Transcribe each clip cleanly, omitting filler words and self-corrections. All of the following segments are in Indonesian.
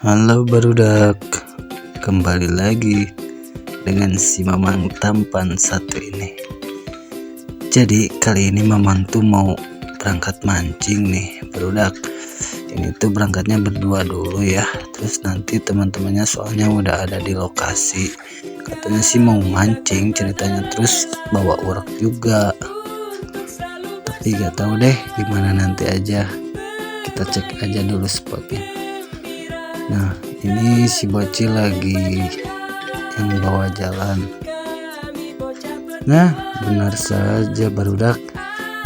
Halo barudak, kembali lagi dengan si Mamang tampan satu ini. Jadi kali ini Mamang tuh mau berangkat mancing nih barudak. Ini tuh berangkatnya berdua dulu ya. Terus nanti teman-temannya soalnya udah ada di lokasi. Katanya sih mau mancing ceritanya, terus bawa urak juga. Tapi gak tahu deh gimana nanti aja. Kita cek aja dulu spotnya. Nah ini si bocil lagi yang bawa jalan. Nah benar saja barudak,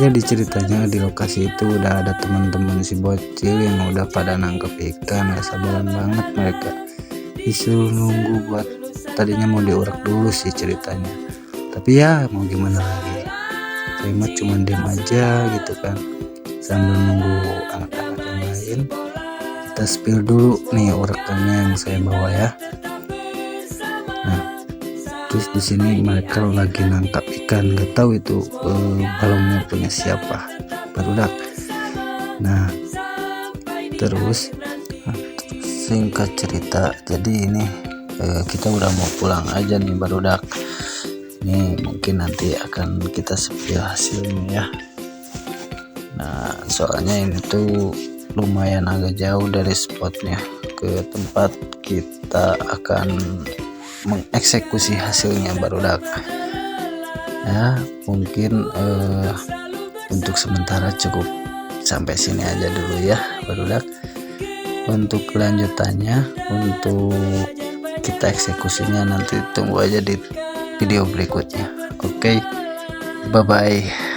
jadi ceritanya di lokasi itu udah ada teman-teman si bocil yang udah pada nangkep ikan. Gak sabaran banget mereka, disuruh nunggu buat tadinya mau diurak dulu sih ceritanya, tapi ya mau gimana lagi, saya mah cuma diam aja gitu kan sambil nunggu anak-anak yang lain. Kita spill dulu nih urakannya yang saya bawa ya. Nah, terus di sini mereka lagi nangkap ikan, nggak tahu itu balongnya punya siapa barudak. Nah, terus singkat cerita, jadi ini kita udah mau pulang aja nih barudak. Ini mungkin nanti akan kita spill hasilnya ya. Nah, soalnya ini tuh lumayan agak jauh dari spotnya ke tempat kita akan mengeksekusi hasilnya barudak. Ya mungkin untuk sementara cukup sampai sini aja dulu ya barudak. Untuk kelanjutannya, untuk kita eksekusinya nanti tunggu aja di video berikutnya. Oke, bye bye.